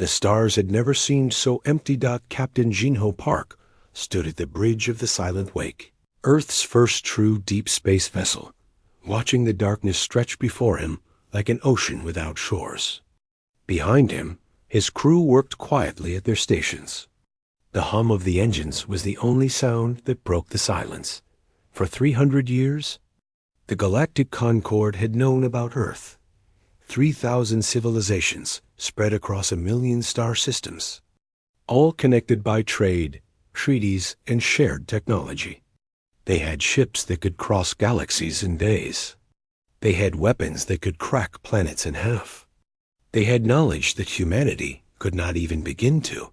The stars had never seemed so empty. Captain Jinho Park stood at the bridge of the Silent Wake, Earth's first true deep space vessel, watching the darkness stretch before him like an ocean without shores. Behind him, his crew worked quietly at their stations. The hum of the engines was the only sound that broke the silence. For 300 years, the Galactic Concord had known about Earth. 3,000 civilizations spread across 1,000,000 star systems, all connected by trade, treaties, and shared technology. They had ships that could cross galaxies in days. They had weapons that could crack planets in half. They had knowledge that humanity could not even begin to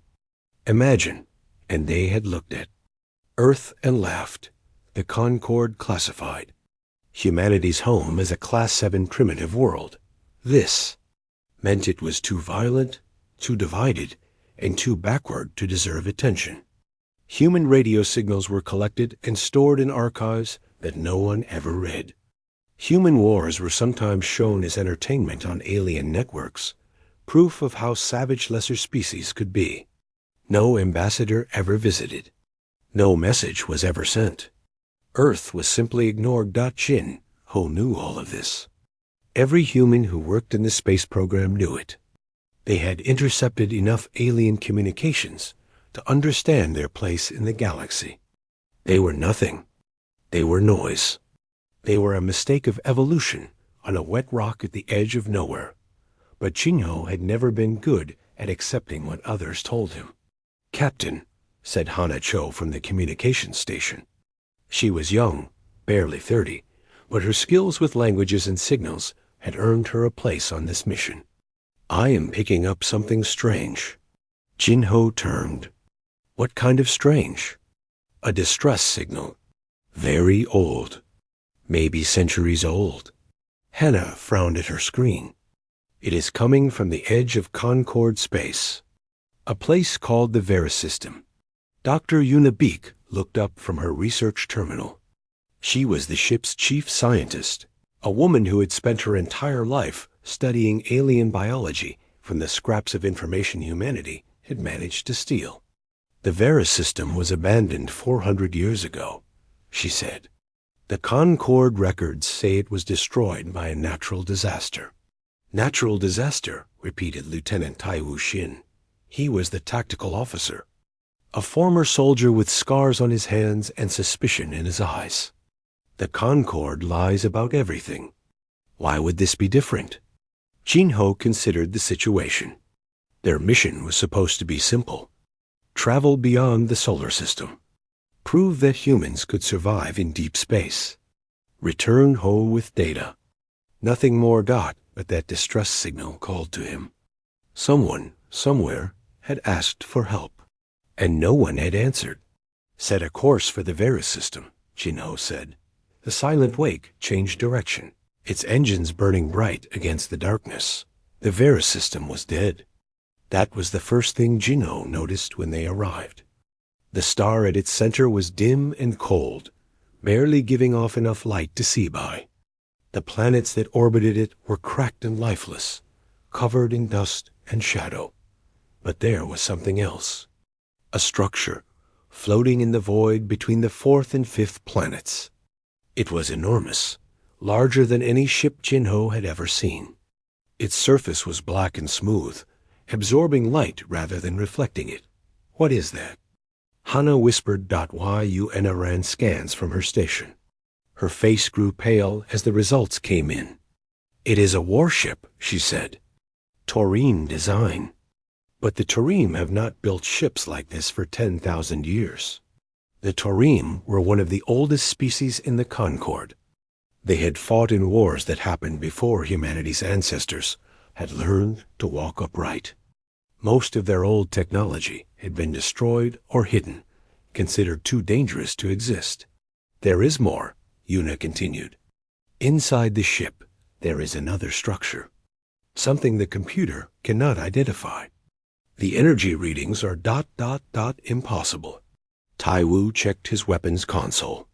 imagine, and they had looked at Earth and laughed. The Concord classified humanity's home as a Class 7 primitive world. This meant it was too violent, too divided, and too backward to deserve attention. Human radio signals were collected and stored in archives that no one ever read. Human wars were sometimes shown as entertainment on alien networks, proof of how savage lesser species could be. No ambassador ever visited. No message was ever sent. Earth was simply ignored. Jinho knew all of this. Every human who worked in the space program knew it. They had intercepted enough alien communications to understand their place in the galaxy. They were nothing. They were noise. They were a mistake of evolution on a wet rock at the edge of nowhere. But Jinho had never been good at accepting what others told him. "Captain," said Hana Cho from the communications station. She was young, barely 30, but her skills with languages and signals had earned her a place on this mission. "I am picking up something strange." Jinho turned. "What kind of strange?" "A distress signal. Very old. Maybe centuries old." Hannah frowned at her screen. "It is coming from the edge of Concord space, a place called the Vera system." Dr. Yuna looked up from her research terminal. She was the ship's chief scientist, a woman who had spent her entire life studying alien biology from the scraps of information humanity had managed to steal. "The Vera system was abandoned 400 years ago," she said. "The Concord records say it was destroyed by a natural disaster." "Natural disaster," repeated Lieutenant Taiwu Shin. He was the tactical officer, a former soldier with scars on his hands and suspicion in his eyes. "The Concord lies about everything. Why would this be different?" Jinho considered the situation. Their mission was supposed to be simple: travel beyond the solar system, prove that humans could survive in deep space, return home with data. Nothing more. But that distress signal called to him. Someone, somewhere, had asked for help, and no one had answered. "Set a course for the Vera system," Jinho said. The Silent Wake changed direction, its engines burning bright against the darkness. The Vera system was dead. That was the first thing Jinho noticed when they arrived. The star at its center was dim and cold, barely giving off enough light to see by. The planets that orbited it were cracked and lifeless, covered in dust and shadow. But there was something else. A structure, floating in the void between the fourth and fifth planets. It was enormous, larger than any ship Jinho had ever seen. Its surface was black and smooth, absorbing light rather than reflecting it. "What is that?" Hana whispered. Yuna ran scans from her station. Her face grew pale as the results came in. "It is a warship," she said. "Taurine design. But the Taurine have not built ships like this for 10,000 years. The Taurine were one of the oldest species in the Concord. They had fought in wars that happened before humanity's ancestors had learned to walk upright. Most of their old technology had been destroyed or hidden, considered too dangerous to exist. There is more," Yuna continued. "Inside the ship, there is another structure, something the computer cannot identify. The energy readings are ... impossible." Taiwu checked his weapons console.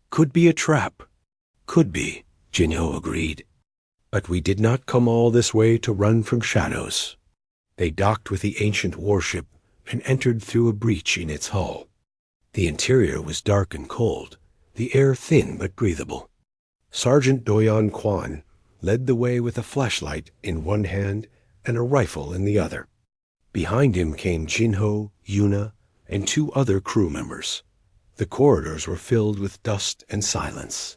"Could be a trap." "Could be," Jinho agreed. "But we did not come all this way to run from shadows." They docked with the ancient warship and entered through a breach in its hull. The interior was dark and cold, the air thin but breathable. Sergeant Doyan Kwan led the way with a flashlight in one hand and a rifle in the other. Behind him came Jinho, Yuna, and 2 other crew members. The corridors were filled with dust and silence.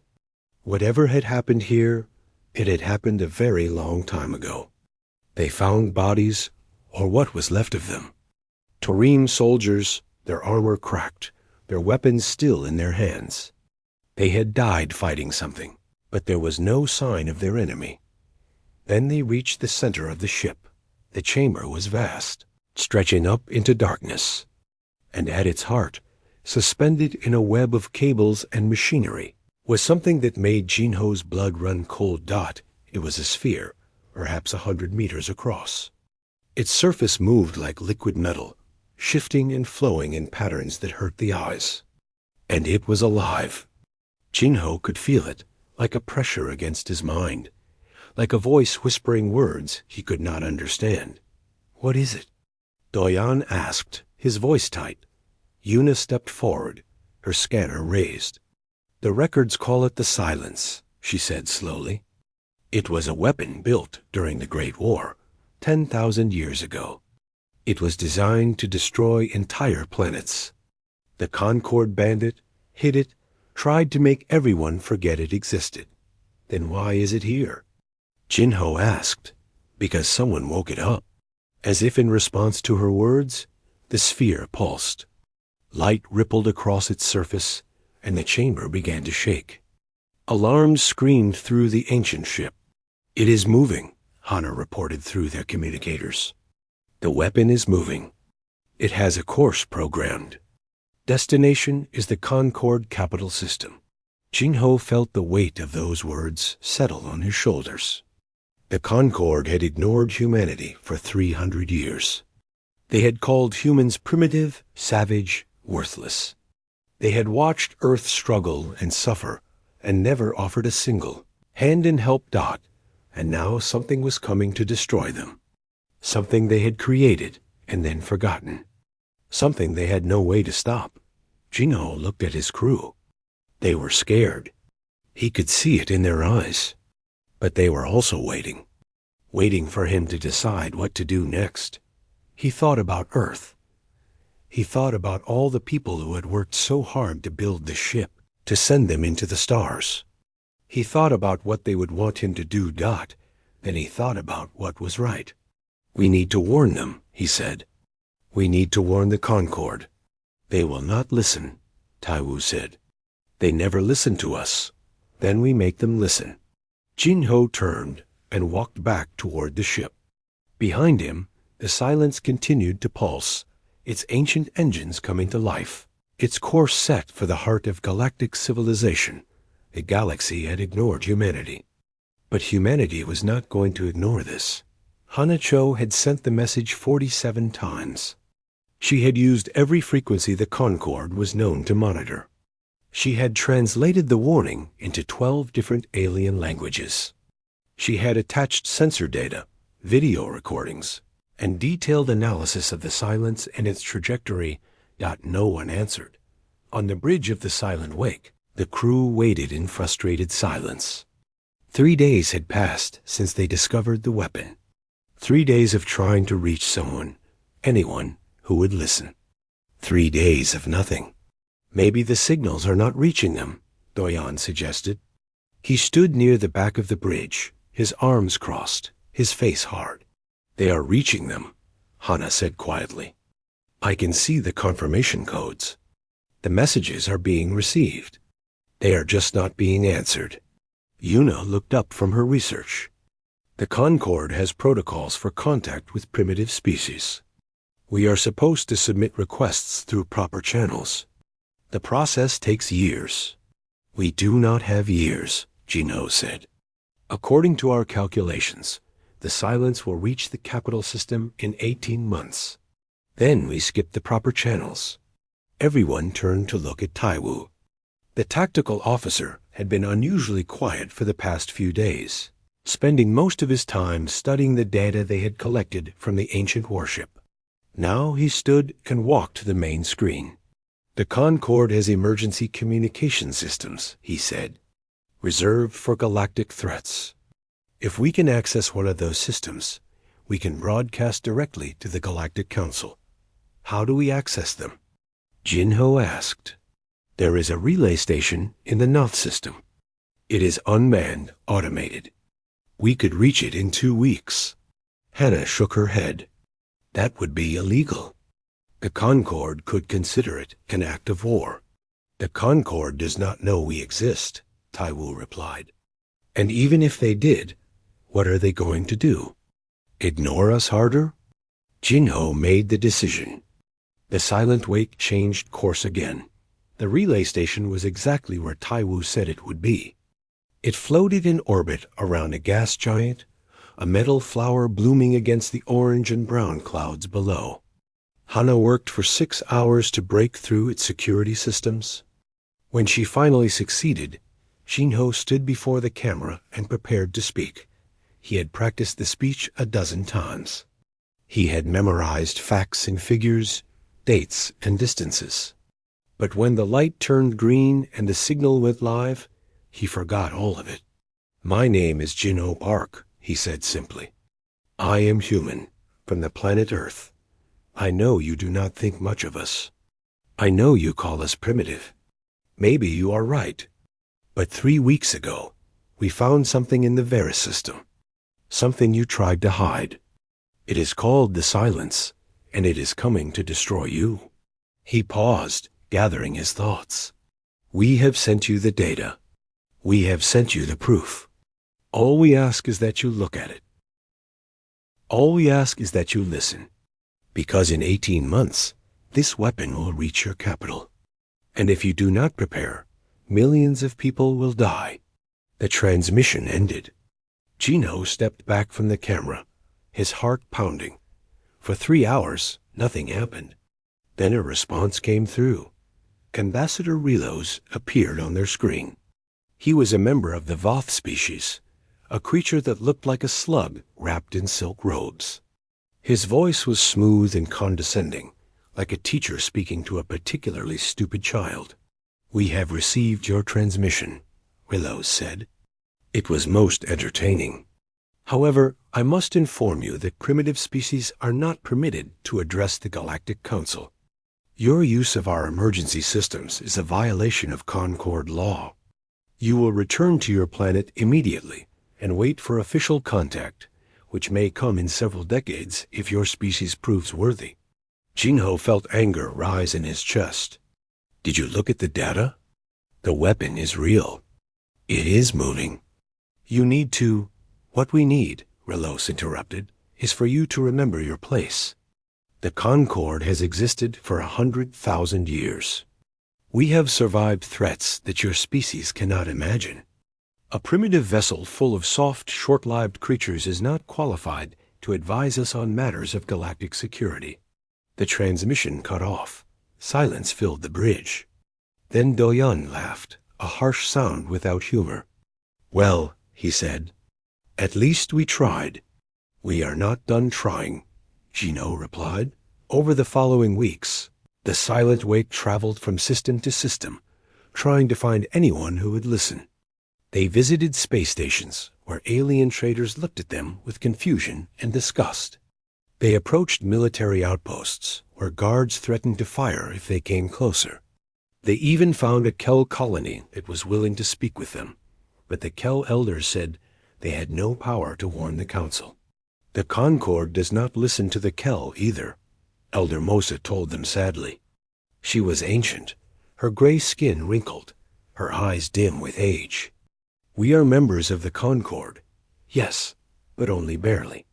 Whatever had happened here, it had happened a very long time ago. They found bodies, or what was left of them. Taurine soldiers, their armor cracked, their weapons still in their hands. They had died fighting something, but there was no sign of their enemy. Then they reached the center of the ship. The chamber was vast, stretching up into darkness. And at its heart, suspended in a web of cables and machinery, was something that made Jinho's blood run cold. It was a sphere, perhaps 100 meters across. Its surface moved like liquid metal, shifting and flowing in patterns that hurt the eyes. And it was alive. Jinho could feel it, like a pressure against his mind, like a voice whispering words he could not understand. "What is it?" Doyan asked, his voice tight. Yuna stepped forward, her scanner raised. "The records call it the Silence," she said slowly. "It was a weapon built during the Great War, 10,000 years ago. It was designed to destroy entire planets. The Concord bandit hid it, tried to make everyone forget it existed. Then why is it here?" Jinho asked. "Because someone woke it up." As if in response to her words, the sphere pulsed. Light rippled across its surface, and the chamber began to shake. Alarms screamed through the ancient ship. "It is moving," Hana reported through their communicators. "The weapon is moving. It has a course programmed. Destination is the Concord capital system." Jinho felt the weight of those words settle on his shoulders. The Concord had ignored humanity for 300 years. They had called humans primitive, savage, worthless. They had watched Earth struggle and suffer and never offered a single hand-in-help dot, and now something was coming to destroy them. Something they had created and then forgotten. Something they had no way to stop. Jinho looked at his crew. They were scared. He could see it in their eyes. But they were also waiting for him to decide what to do next. He thought about Earth. He thought about all the people who had worked so hard to build the ship, to send them into the stars. He thought about what they would want him to do. Then he thought about what was right. "We need to warn them," he said. "We need to warn the Concord." "They will not listen," Taiwu said. "They never listen to us. Then we make them listen." Jinho turned and walked back toward the ship. Behind him, the Silence continued to pulse, its ancient engines coming to life, its course set for the heart of galactic civilization. The galaxy had ignored humanity. But humanity was not going to ignore this. Hanacho had sent the message 47 times. She had used every frequency the Concord was known to monitor. She had translated the warning into 12 different alien languages. She had attached sensor data, video recordings, and detailed analysis of the Silence and its trajectory. No one answered. On the bridge of the Silent Wake, the crew waited in frustrated silence. 3 days had passed since they discovered the weapon. 3 days of trying to reach someone, anyone, who would listen. 3 days of nothing. "Maybe the signals are not reaching them," Doyan suggested. He stood near the back of the bridge, his arms crossed, his face hard. "They are reaching them," Hana said quietly. "I can see the confirmation codes. The messages are being received. They are just not being answered." Yuna looked up from her research. "The Concord has protocols for contact with primitive species. We are supposed to submit requests through proper channels. The process takes years." "We do not have years," Jinho said. "According to our calculations, the Silence will reach the capital system in 18 months. Then we skip the proper channels." Everyone turned to look at Taiwu. The tactical officer had been unusually quiet for the past few days. spending most of his time studying the data they had collected from the ancient warship. Now he stood and walked to the main screen. "The Concorde has emergency communication systems," he said, "reserved for galactic threats. If we can access one of those systems, we can broadcast directly to the Galactic Council. How do we access them?" Jinho asked. "There is a relay station in the Noth system. It is unmanned, automated. We could reach it in 2 weeks." Hannah shook her head. "That would be illegal. The Concorde could consider it an act of war." "The Concorde does not know we exist," Taiwu replied. "And even if they did, what are they going to do? Ignore us harder?" Jinho made the decision. The silent wake changed course again. The relay station was exactly where Taiwu said it would be. It floated in orbit around a gas giant, a metal flower blooming against the orange and brown clouds below. Hana worked for 6 hours to break through its security systems. When she finally succeeded, Jinho stood before the camera and prepared to speak. He had practiced the speech a dozen times. He had memorized facts and figures, dates and distances. But when the light turned green and the signal went live, he forgot all of it. "My name is Jinho Park," he said simply. "I am human, from the planet Earth. I know you do not think much of us. I know you call us primitive. Maybe you are right. But 3 weeks ago, we found something in the Varus system. Something you tried to hide. It is called the Silence, and it is coming to destroy you." He paused, gathering his thoughts. "We have sent you the data. We have sent you the proof. All we ask is that you look at it. All we ask is that you listen. Because in 18 months, this weapon will reach your capital. And if you do not prepare, millions of people will die." The transmission ended. Jinho stepped back from the camera, his heart pounding. For 3 hours, nothing happened. Then a response came through. Ambassador Relos appeared on their screen. He was a member of the Voth species, a creature that looked like a slug wrapped in silk robes. His voice was smooth and condescending, like a teacher speaking to a particularly stupid child. "We have received your transmission," Relos said. "It was most entertaining. However, I must inform you that primitive species are not permitted to address the Galactic Council. Your use of our emergency systems is a violation of Concorde law. You will return to your planet immediately and wait for official contact, which may come in several decades if your species proves worthy." Jinho felt anger rise in his chest. "Did you look at the data? The weapon is real. It is moving. You need to—" "What we need," Relos interrupted, "is for you to remember your place. The Concorde has existed for 100,000 years. We have survived threats that your species cannot imagine. A primitive vessel full of soft, short-lived creatures is not qualified to advise us on matters of galactic security." The transmission cut off. Silence filled the bridge. Then Doyan laughed, a harsh sound without humor. "Well," he said, "at least we tried." "We are not done trying," Jinho replied. Over the following weeks, the silent wake traveled from system to system, trying to find anyone who would listen. They visited space stations, where alien traders looked at them with confusion and disgust. They approached military outposts, where guards threatened to fire if they came closer. They even found a Kel colony that was willing to speak with them, but the Kel elders said they had no power to warn the council. "The Concorde does not listen to the Kel either," Elder Mosa told them sadly. She was ancient, her gray skin wrinkled, her eyes dim with age. "We are members of the Concorde, yes, but only barely.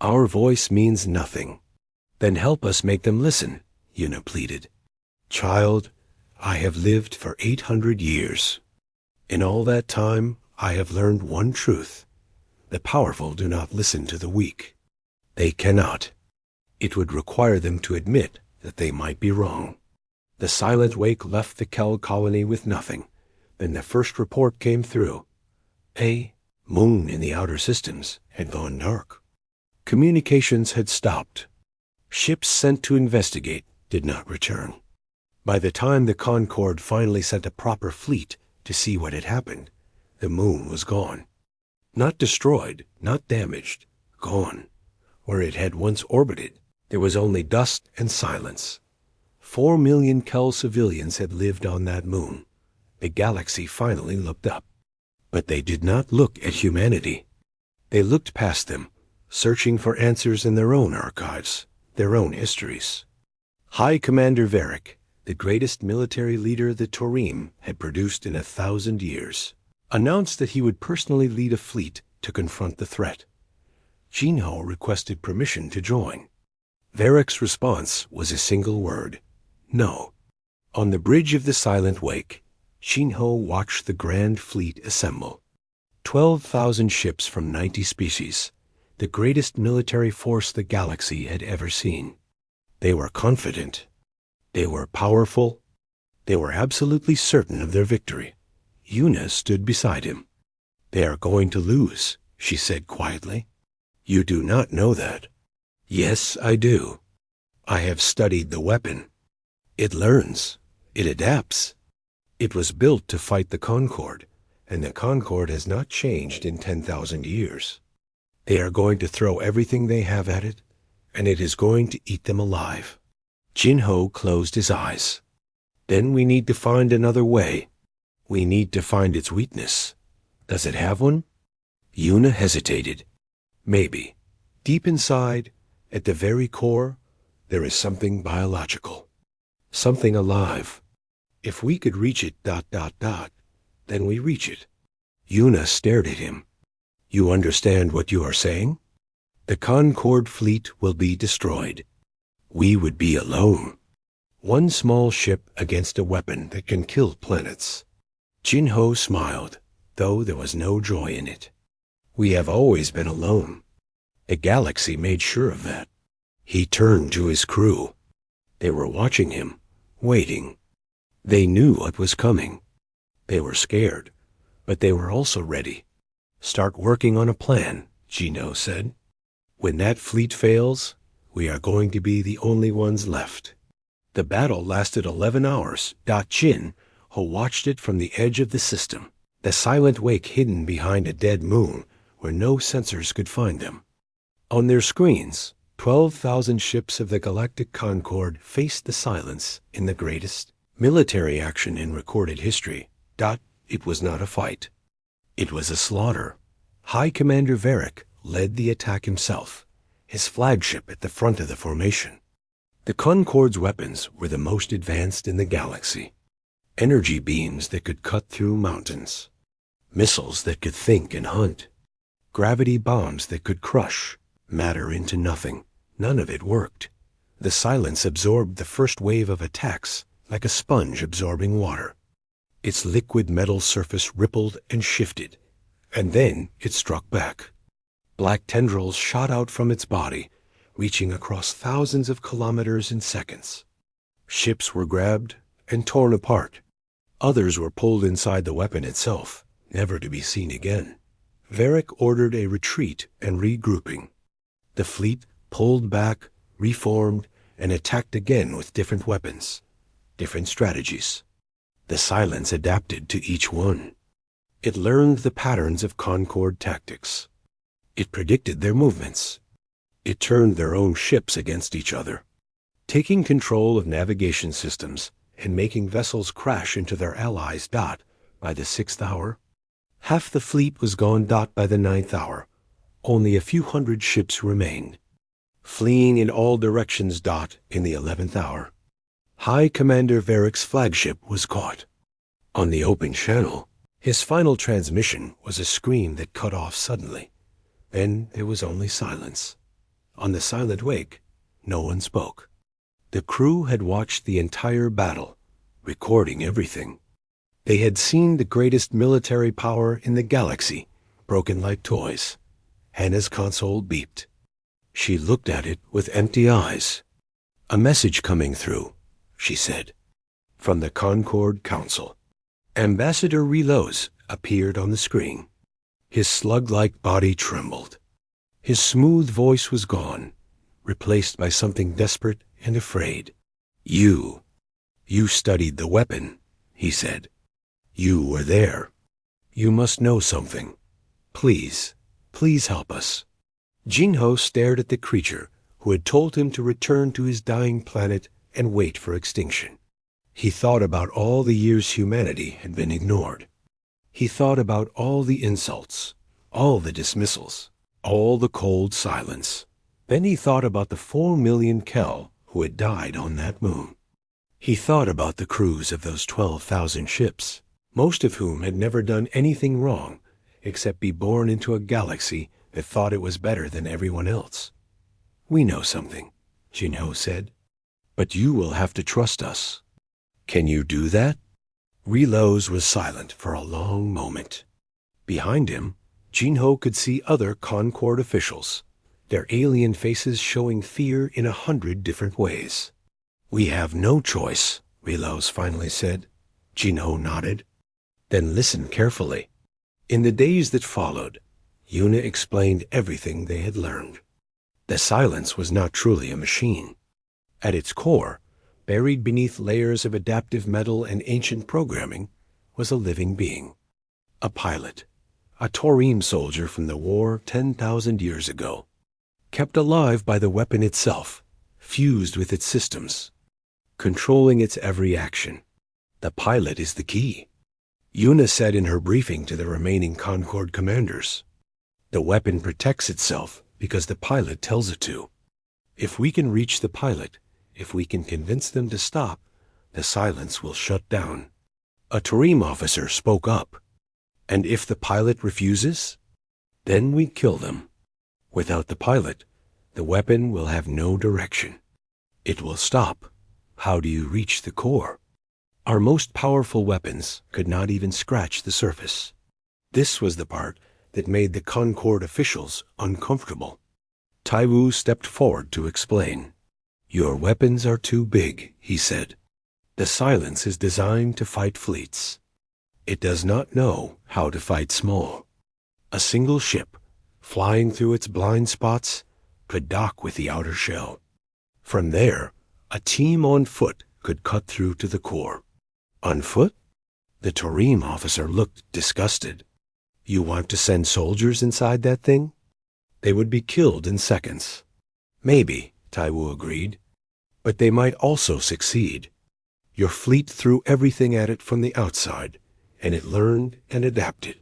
Our voice means nothing." "Then help us make them listen," Yuna pleaded. "Child, I have lived for 800 years. In all that time, I have learned one truth. The powerful do not listen to the weak. They cannot. It would require them to admit that they might be wrong." The silent wake left the Kel colony with nothing. Then the first report came through. "A Moon in the outer systems had gone dark. Communications had stopped. Ships sent to investigate did not return. By the time the Concorde finally sent a proper fleet to see what had happened, the moon was gone. Not destroyed, not damaged, gone. Where it had once orbited, there was only dust and silence. 4 million Kel civilians had lived on that moon. The galaxy finally looked up. But they did not look at humanity. They looked past them, searching for answers in their own archives, their own histories. High Commander Varric, the greatest military leader the Taurine had produced in 1,000 years, announced that he would personally lead a fleet to confront the threat. Jinho requested permission to join. Varric's response was a single word: no. On the bridge of the Silent Wake, Jinho watched the grand fleet assemble. 12,000 ships from 90 species, the greatest military force the galaxy had ever seen. They were confident. They were powerful. They were absolutely certain of their victory. Yuna stood beside him. "They are going to lose," she said quietly. "You do not know that." "Yes, I do. I have studied the weapon. It learns. It adapts. It was built to fight the Concorde, and the Concorde has not changed in 10,000 years. They are going to throw everything they have at it, and it is going to eat them alive." Jinho closed his eyes. "Then we need to find another way. We need to find its weakness. Does it have one?" Yuna hesitated. "Maybe. Deep inside, at the very core, there is something biological. Something alive. If we could reach it, then we reach it." Yuna stared at him. "You understand what you are saying? The Concorde fleet will be destroyed. We would be alone. One small ship against a weapon that can kill planets." Jinho smiled, though there was no joy in it. "We have always been alone. The galaxy made sure of that." He turned to his crew. They were watching him, waiting. They knew what was coming. They were scared, but they were also ready. "Start working on a plan," Jinho said. "When that fleet fails, we are going to be the only ones left." The battle lasted 11 hours. Jinho watched it from the edge of the system, the Silent Wake hidden behind a dead moon where no sensors could find them. On their screens, 12,000 ships of the Galactic Concorde faced the silence in the greatest military action in recorded history. It was not a fight. It was a slaughter. High Commander Varric led the attack himself, his flagship at the front of the formation. The Concorde's weapons were the most advanced in the galaxy. Energy beams that could cut through mountains. Missiles that could think and hunt. Gravity bombs that could crush matter into nothing. None of it worked. The silence absorbed the first wave of attacks like a sponge absorbing water. Its liquid metal surface rippled and shifted, and then it struck back. Black tendrils shot out from its body, reaching across thousands of kilometers in seconds. Ships were grabbed and torn apart. Others were pulled inside the weapon itself, never to be seen again. Varric ordered a retreat and regrouping. The fleet pulled back, reformed, and attacked again with different weapons, different strategies. The silence adapted to each one. It learned the patterns of Concorde tactics. It predicted their movements. It turned their own ships against each other, taking control of navigation systems and making vessels crash into their allies. By the 6th hour, half the fleet was gone. By the 9th hour, only a few hundred ships remained, fleeing in all directions. In the 11th hour, High Commander Varric's flagship was caught. On the open channel, his final transmission was a scream that cut off suddenly. Then there was only silence. On the Silent Wake, no one spoke. The crew had watched the entire battle, recording everything. They had seen the greatest military power in the galaxy broken like toys. Hannah's console beeped. She looked at it with empty eyes. "A message coming through," she said, "from the Concorde Council." Ambassador Relos appeared on the screen. His slug-like body trembled. His smooth voice was gone, replaced by something desperate and afraid. You studied the weapon, he said. You were there. You must know something. Please help us. Jinho stared at the creature who had told him to return to his dying planet and wait for extinction. He thought about all the years humanity had been ignored. He thought about all the insults, all the dismissals, all the cold silence. Then he thought about the 4 million Kel who had died on that moon. He thought about the crews of those 12,000 ships, most of whom had never done anything wrong except be born into a galaxy that thought it was better than everyone else. We know something, Jinho said, but you will have to trust us. Can you do that? Relos was silent for a long moment. Behind him, Jinho could see other Concord officials, their alien faces showing fear in 100 different ways. We have no choice, Relos finally said. Jinho nodded. Then listen carefully. In the days that followed, Yuna explained everything they had learned. The silence was not truly a machine. At its core, buried beneath layers of adaptive metal and ancient programming, was a living being. A pilot, a Taurine soldier from the war 10,000 years ago, kept alive by the weapon itself, fused with its systems, controlling its every action. The pilot is the key, Yuna said in her briefing to the remaining Concord commanders. The weapon protects itself because the pilot tells it to. If we can reach the pilot, if we can convince them to stop, the silence will shut down. A Tarim officer spoke up. And if the pilot refuses? Then we kill them. Without the pilot, the weapon will have no direction. It will stop. How do you reach the core? Our most powerful weapons could not even scratch the surface. This was the part that made the Concord officials uncomfortable. Taiwu stepped forward to explain. Your weapons are too big, he said. The silence is designed to fight fleets. It does not know how to fight small. A single ship, flying through its blind spots, could dock with the outer shell. From there, a team on foot could cut through to the core. On foot? The Tarim officer looked disgusted. You want to send soldiers inside that thing? They would be killed in seconds. Maybe, Taiwu agreed, but they might also succeed. Your fleet threw everything at it from the outside, and it learned and adapted.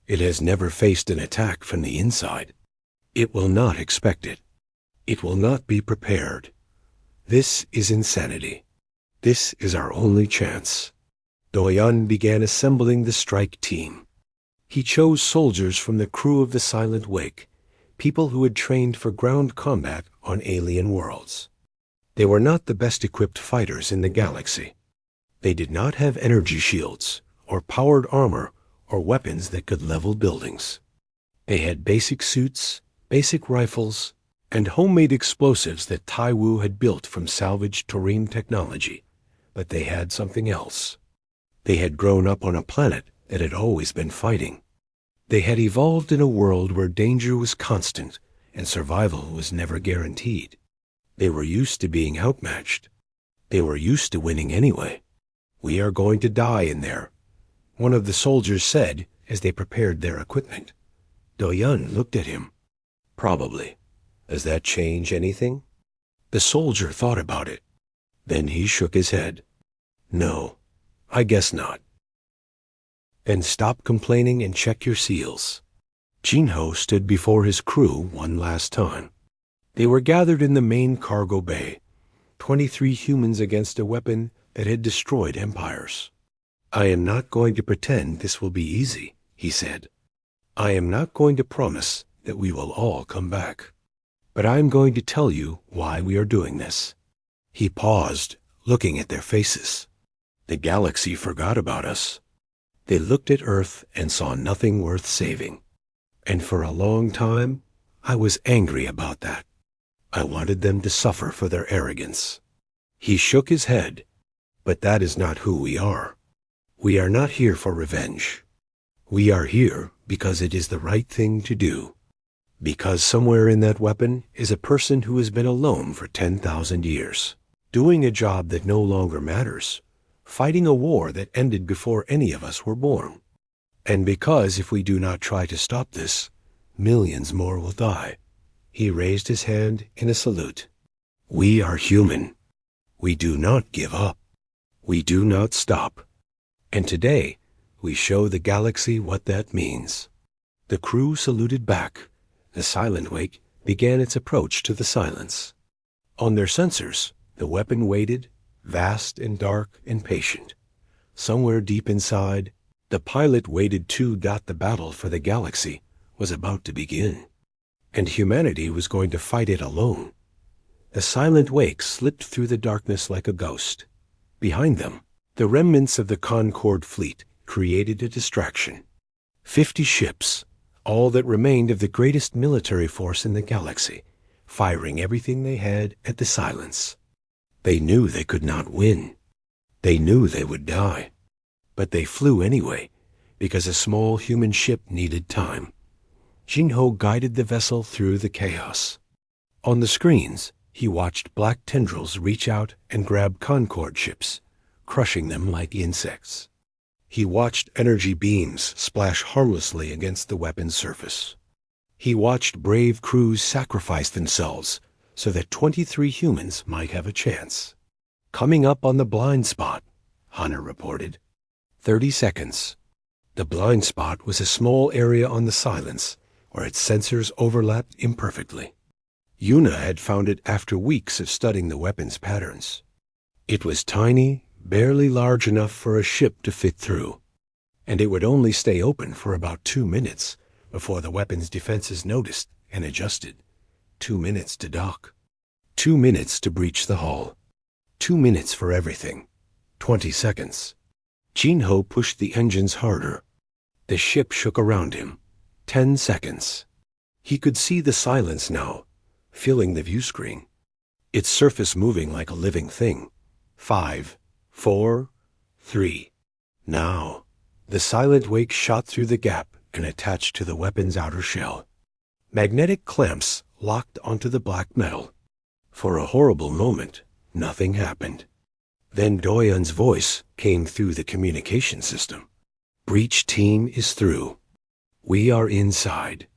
It has never faced an attack from the inside. It will not expect it. It will not be prepared. This is insanity. This is our only chance. Doyan began assembling the strike team. He chose soldiers from the crew of the Silent Wake, people who had trained for ground combat on alien worlds. They were not the best equipped fighters in the galaxy. They did not have energy shields, or powered armor, or weapons that could level buildings. They had basic suits, basic rifles, and homemade explosives that Taiwu had built from salvaged Tarim technology. But they had something else. They had grown up on a planet that had always been fighting. They had evolved in a world where danger was constant and survival was never guaranteed. They were used to being outmatched. They were used to winning anyway. We are going to die in there, one of the soldiers said as they prepared their equipment. Doyan looked at him. Probably. Does that change anything? The soldier thought about it. Then he shook his head. No, I guess not. Then stop complaining and check your seals. Jinho stood before his crew one last time. They were gathered in the main cargo bay, 23 humans against a weapon that had destroyed empires. I am not going to pretend this will be easy, he said. I am not going to promise that we will all come back. But I am going to tell you why we are doing this. He paused, looking at their faces. The galaxy forgot about us. They looked at Earth and saw nothing worth saving. And for a long time, I was angry about that. I wanted them to suffer for their arrogance. He shook his head. But that is not who we are. We are not here for revenge. We are here because it is the right thing to do. Because somewhere in that weapon is a person who has been alone for 10,000 years, doing a job that no longer matters, fighting a war that ended before any of us were born. And because if we do not try to stop this, millions more will die. He raised his hand in a salute. We are human. We do not give up. We do not stop. And today, we show the galaxy what that means. The crew saluted back. The silent wake began its approach to the silence. On their sensors, the weapon waited, vast and dark and patient. Somewhere deep inside, the pilot waited too. The battle for the galaxy was about to begin, and humanity was going to fight it alone. The silent wake slipped through the darkness like a ghost. Behind them, the remnants of the Concorde fleet created a distraction. 50 ships, all that remained of the greatest military force in the galaxy, firing everything they had at the silence. They knew they could not win. They knew they would die. But they flew anyway, because a small human ship needed time. Jinho guided the vessel through the chaos. On the screens, he watched black tendrils reach out and grab Concorde ships, crushing them like insects. He watched energy beams splash harmlessly against the weapon's surface. He watched brave crews sacrifice themselves so that 23 humans might have a chance. Coming up on the blind spot, Hunter reported. 30 seconds. The blind spot was a small area on the silence where its sensors overlapped imperfectly. Yuna had found it after weeks of studying the weapon's patterns. It was tiny, barely large enough for a ship to fit through, and it would only stay open for about 2 minutes before the weapon's defenses noticed and adjusted. 2 minutes to dock. 2 minutes to breach the hull. 2 minutes for everything. 20 seconds. Jinho pushed the engines harder. The ship shook around him. 10 seconds. He could see the silence now, filling the view screen, its surface moving like a living thing. 5, 4, 3. Now, the silent wake shot through the gap and attached to the weapon's outer shell. Magnetic clamps locked onto the black metal. For a horrible moment, nothing happened. Then Doyen's voice came through the communication system. Breach team is through. We are inside.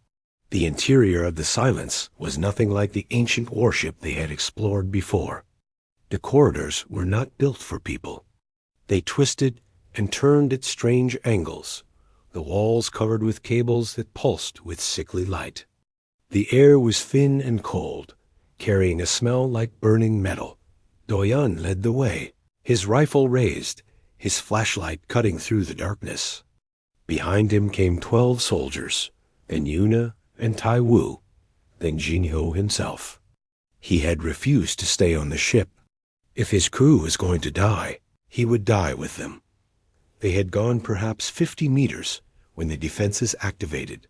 The interior of the silence was nothing like the ancient warship they had explored before. The corridors were not built for people. They twisted and turned at strange angles, the walls covered with cables that pulsed with sickly light. The air was thin and cold, carrying a smell like burning metal. Doyen led the way, his rifle raised, his flashlight cutting through the darkness. Behind him came 12 soldiers, then Yuna and Tai Wu, then Jinho himself. He had refused to stay on the ship. If his crew was going to die, he would die with them. They had gone perhaps 50 meters when the defenses activated.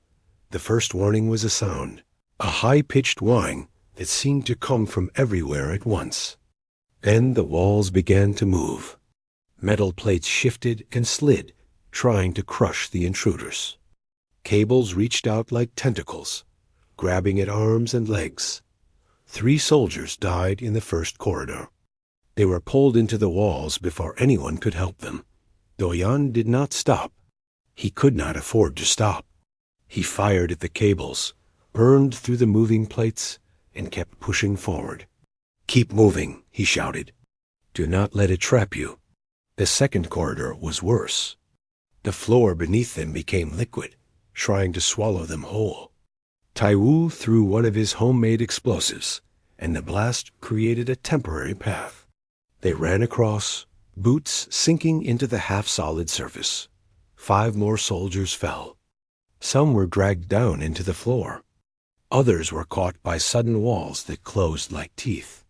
The first warning was a sound, a high-pitched whine that seemed to come from everywhere at once. Then the walls began to move. Metal plates shifted and slid, trying to crush the intruders. Cables reached out like tentacles, grabbing at arms and legs. 3 soldiers died in the first corridor. They were pulled into the walls before anyone could help them. Doyen did not stop. He could not afford to stop. He fired at the cables, burned through the moving plates, and kept pushing forward. Keep moving, he shouted. Do not let it trap you. The second corridor was worse. The floor beneath them became liquid, trying to swallow them whole. Tai Wu threw one of his homemade explosives, and the blast created a temporary path. They ran across, boots sinking into the half-solid surface. 5 more soldiers fell. Some were dragged down into the floor. Others were caught by sudden walls that closed like teeth.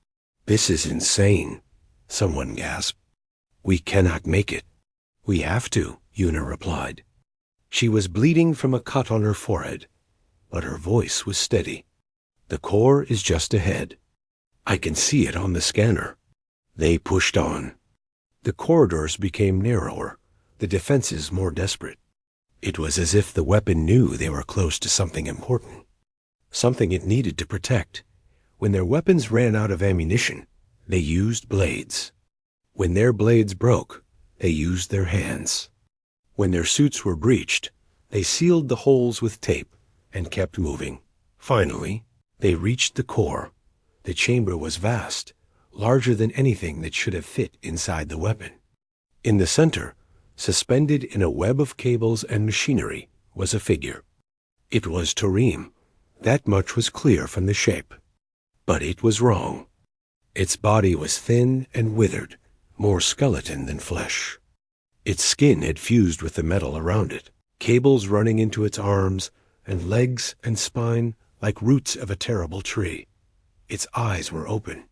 This is insane, someone gasped. We cannot make it. We have to, Yuna replied. She was bleeding from a cut on her forehead, but her voice was steady. The core is just ahead. I can see it on the scanner. They pushed on. The corridors became narrower, the defenses more desperate. It was as if the weapon knew they were close to something important, something it needed to protect. When their weapons ran out of ammunition, they used blades. When their blades broke, they used their hands. When their suits were breached, they sealed the holes with tape and kept moving. Finally, they reached the core. The chamber was vast, larger than anything that should have fit inside the weapon. In the center, suspended in a web of cables and machinery, was a figure. It was Tareem. That much was clear from the shape. But it was wrong. Its body was thin and withered, more skeleton than flesh. Its skin had fused with the metal around it, cables running into its arms and legs and spine like roots of a terrible tree. Its eyes were open.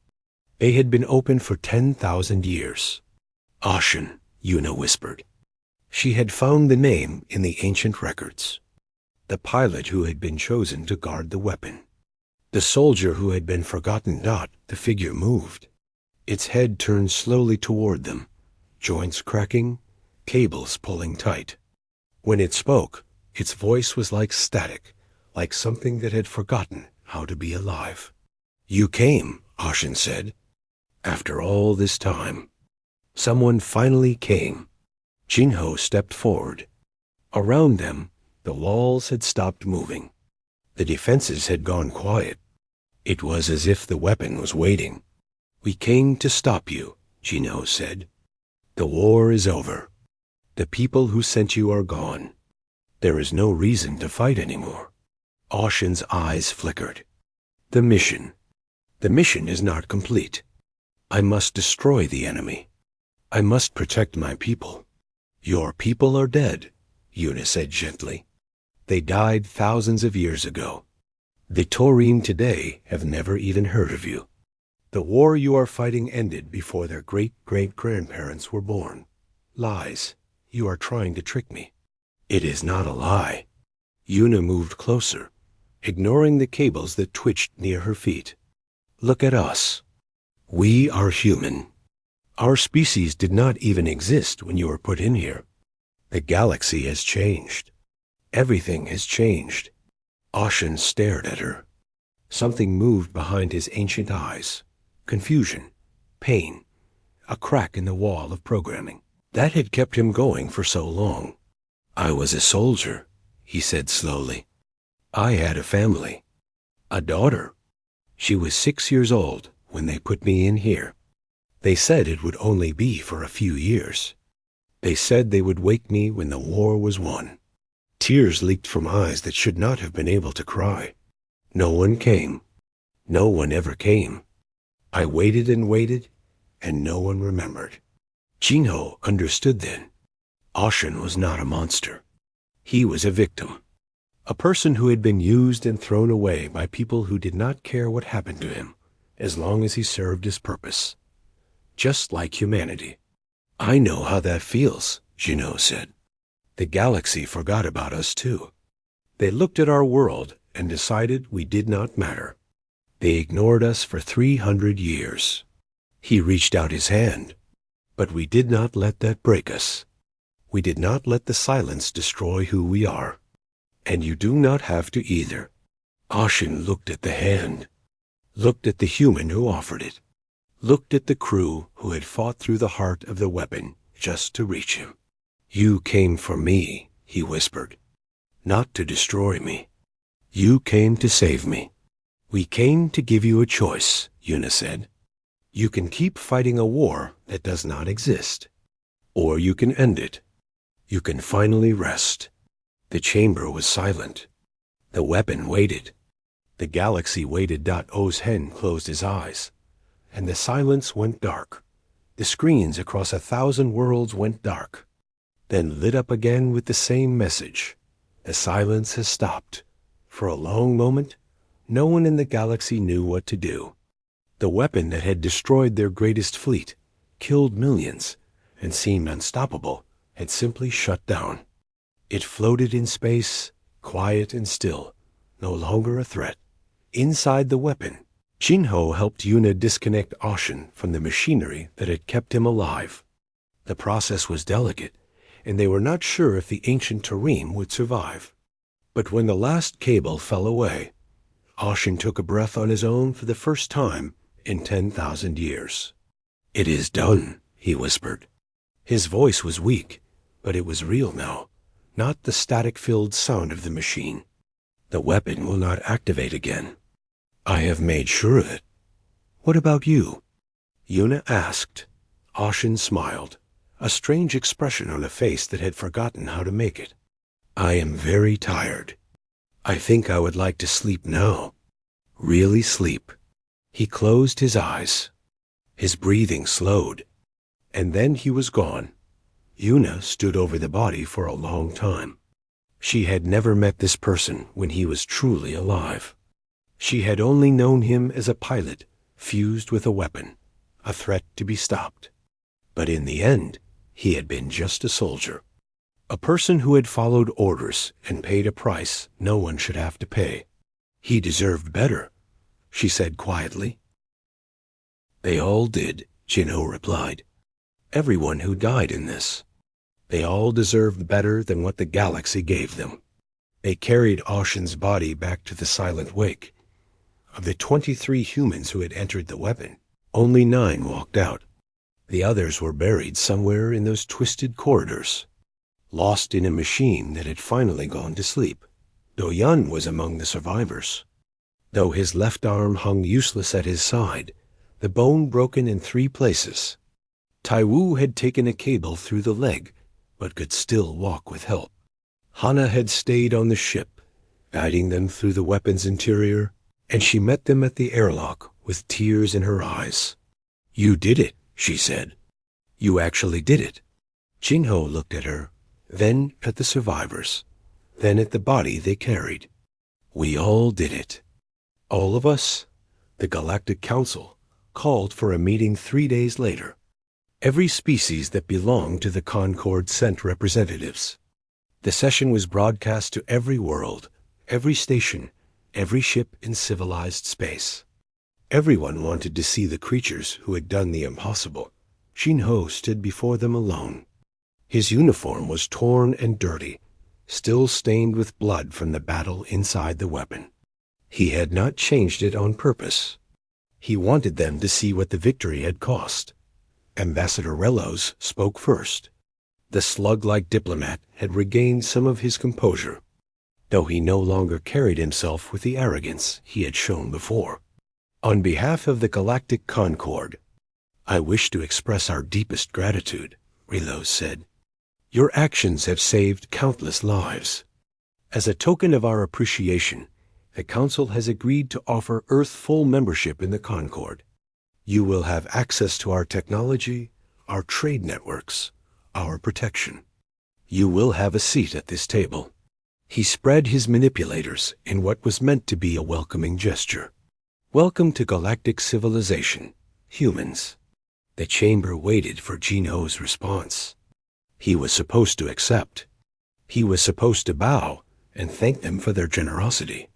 They had been open for 10,000 years. Ashen, Una whispered. She had found the name in the ancient records. The pilot who had been chosen to guard the weapon. The soldier who had been forgotten. The figure moved. Its head turned slowly toward them, joints cracking, cables pulling tight. When it spoke, its voice was like static, like something that had forgotten how to be alive. "You came," Ashen said. "After all this time. Someone finally came." Jinho stepped forward. Around them, the walls had stopped moving. The defenses had gone quiet. It was as if the weapon was waiting. "We came to stop you," Jinho said. "The war is over. The people who sent you are gone. There is no reason to fight anymore." Ashen's eyes flickered. The mission is not complete. I must destroy the enemy. I must protect my people." "Your people are dead," Una said gently. "They died thousands of years ago. The Taurine today have never even heard of you. The war you are fighting ended before their great-great-grandparents were born. Lies. You are trying to trick me." "It is not a lie." Una moved closer, ignoring the cables that twitched near her feet. "Look at us. We are human. Our species did not even exist when you were put in here. The galaxy has changed. Everything has changed." Ashen stared at her. Something moved behind his ancient eyes. Confusion, pain, a crack in the wall of programming. That had kept him going for so long. "I was a soldier," he said slowly. "I had a family. A daughter. She was 6 years old when they put me in here. They said it would only be for a few years. They said they would wake me when the war was won." Tears leaked from eyes that should not have been able to cry. "No one came. No one ever came. I waited and waited, and no one remembered." Jinho understood then. Ashen was not a monster. He was a victim. A person who had been used and thrown away by people who did not care what happened to him, as long as he served his purpose. Just like humanity. "I know how that feels," Jinho said. "The galaxy forgot about us too. They looked at our world and decided we did not matter. They ignored us for 300 years. He reached out his hand. But we did not let that break us. We did not let the silence destroy who we are. And you do not have to either." Ashen looked at the hand, looked at the human who offered it, looked at the crew who had fought through the heart of the weapon just to reach him. "You came for me," he whispered. "Not to destroy me. You came to save me." "We came to give you a choice," Una said. "You can keep fighting a war that does not exist. Or you can end it. You can finally rest." The chamber was silent. The weapon waited. The galaxy waited. Oz-Hen closed his eyes, and the silence went dark. The screens across 1,000 worlds went dark, then lit up again with the same message. "The silence has stopped." For a long moment, no one in the galaxy knew what to do. The weapon that had destroyed their greatest fleet, killed millions, and seemed unstoppable, had simply shut down. It floated in space, quiet and still, no longer a threat. Inside the weapon, Jinho helped Una disconnect Ashen from the machinery that had kept him alive. The process was delicate, and they were not sure if the ancient terrain would survive. But when the last cable fell away, Ashin took a breath on his own for the first time in 10,000 years. "It is done," he whispered. His voice was weak, but it was real now, not the static-filled sound of the machine. "The weapon will not activate again. I have made sure of it. What about you?" Yuna asked. Ashin smiled, a strange expression on a face that had forgotten how to make it. "I am very tired. I think I would like to sleep now. Really sleep." He closed his eyes. His breathing slowed, and then he was gone. Yuna stood over the body for a long time. She had never met this person when he was truly alive. She had only known him as a pilot fused with a weapon, a threat to be stopped. But in the end, he had been just a soldier. A person who had followed orders and paid a price no one should have to pay. He deserved better, she said quietly. "They all did," Jinho replied. "Everyone who died in this. They all deserved better than what the galaxy gave them." They carried Ashin's body back to the Silent Wake. Of the 23 humans who had entered the weapon, only 9 walked out. The others were buried somewhere in those twisted corridors, lost in a machine that had finally gone to sleep. Do-Yun was among the survivors. Though his left arm hung useless at his side, the bone broken in 3 places. Taiwu had taken a cable through the leg, but could still walk with help. Hana had stayed on the ship, guiding them through the weapon's interior, and she met them at the airlock with tears in her eyes. "You did it," she said. "You actually did it." Jinho looked at her, then at the survivors, then at the body they carried. "We all did it. All of us." The Galactic Council called for a meeting 3 days later. Every species that belonged to the Concord sent representatives. The session was broadcast to every world, every station, every ship in civilized space. Everyone wanted to see the creatures who had done the impossible. Jinho stood before them alone. His uniform was torn and dirty, still stained with blood from the battle inside the weapon. He had not changed it on purpose. He wanted them to see what the victory had cost. Ambassador Rellos spoke first. The slug-like diplomat had regained some of his composure, though he no longer carried himself with the arrogance he had shown before. "On behalf of the Galactic Concord, I wish to express our deepest gratitude," Rellos said. "Your actions have saved countless lives. As a token of our appreciation, the Council has agreed to offer Earth full membership in the Concord. You will have access to our technology, our trade networks, our protection. You will have a seat at this table." He spread his manipulators in what was meant to be a welcoming gesture. "Welcome to galactic civilization, humans." The chamber waited for Jinho's response. He was supposed to accept. He was supposed to bow and thank them for their generosity.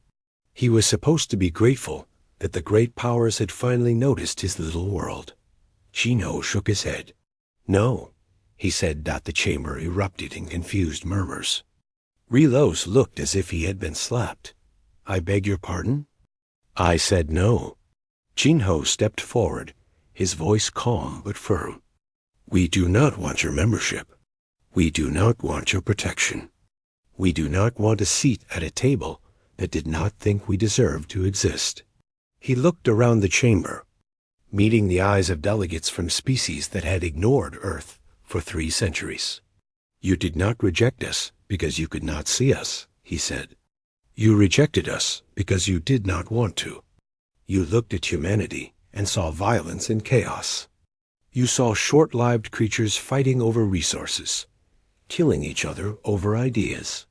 He was supposed to be grateful that the great powers had finally noticed his little world. Jinho shook his head. "No," he said. The chamber erupted in confused murmurs. Rellos looked as if he had been slapped. "I beg your pardon?" "I said no." Jinho stepped forward, his voice calm but firm. "We do not want your membership. We do not want your protection. We do not want a seat at a table that did not think we deserved to exist." He looked around the chamber, meeting the eyes of delegates from species that had ignored Earth for 3 centuries. "You did not reject us because you could not see us," he said. "You rejected us because you did not want to. You looked at humanity and saw violence and chaos. You saw short-lived creatures fighting over resources, killing each other over ideas.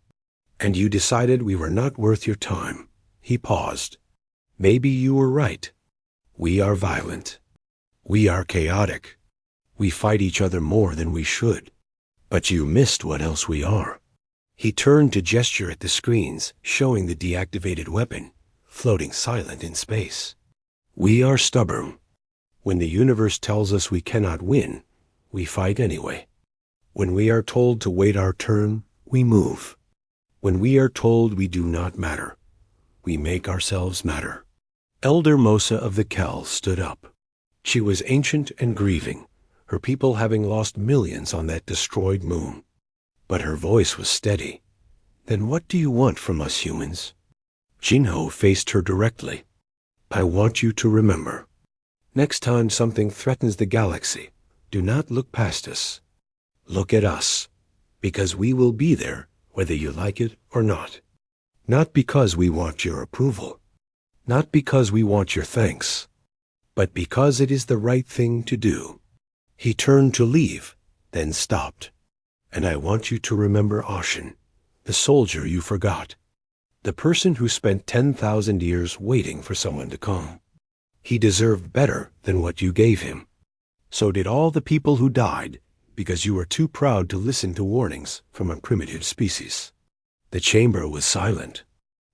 And you decided we were not worth your time." He paused. "Maybe you were right. We are violent. We are chaotic. We fight each other more than we should. But you missed what else we are." He turned to gesture at the screens, showing the deactivated weapon, floating silent in space. "We are stubborn. When the universe tells us we cannot win, we fight anyway. When we are told to wait our turn, we move. When we are told we do not matter, we make ourselves matter. Elder Mosa of the Kel stood up. She was ancient and grieving, her people having lost millions on that destroyed moon. But her voice was steady. Then what do you want from us humans? Jinho faced her directly. I want you to remember. Next time something threatens the galaxy, do not look past us. Look at us, because we will be there whether you like it or not. Not because we want your approval, not because we want your thanks, but because it is the right thing to do. He turned to leave, then stopped. And I want you to remember Ashin, the soldier you forgot, the person who spent 10,000 years waiting for someone to come. He deserved better than what you gave him. So did all the people who died because you were too proud to listen to warnings from a primitive species. The chamber was silent.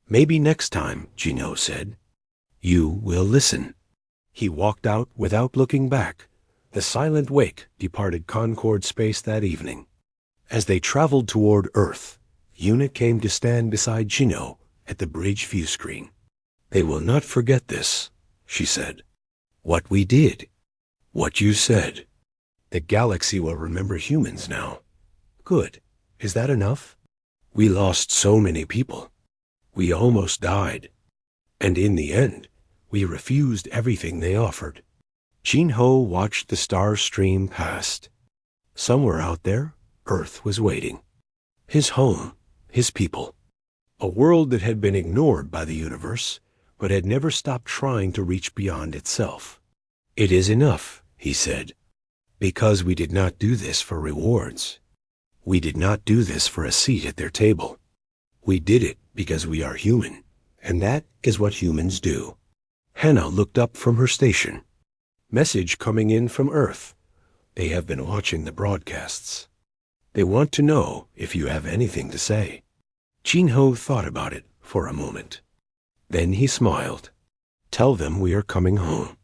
Maybe next time, Jinho said, you will listen. He walked out without looking back. The silent wake departed Concord space that evening. As they traveled toward Earth, Yuna came to stand beside Jinho at the bridge view screen. They will not forget this, she said. What we did. What you said. The galaxy will remember humans now. Good. Is that enough? We lost so many people. We almost died. And in the end, we refused everything they offered. Jinho watched the star stream past. Somewhere out there, Earth was waiting. His home, his people. A world that had been ignored by the universe, but had never stopped trying to reach beyond itself. It is enough, he said, because we did not do this for rewards. We did not do this for a seat at their table. We did it because we are human, and that is what humans do. Hannah looked up from her station. Message coming in from Earth. They have been watching the broadcasts. They want to know if you have anything to say. Jinho thought about it for a moment. Then he smiled. Tell them we are coming home.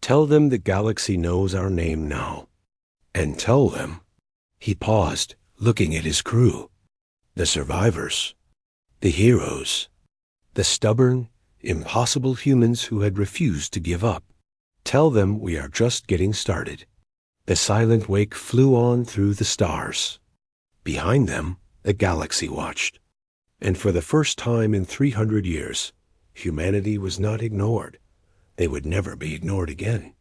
Tell them the galaxy knows our name now. And tell them. He paused, looking at his crew. The survivors. The heroes. The stubborn, impossible humans who had refused to give up. Tell them we are just getting started. The silent wake flew on through the stars. Behind them, the galaxy watched. And for the first time in 300 years, humanity was not ignored. They would never be ignored again.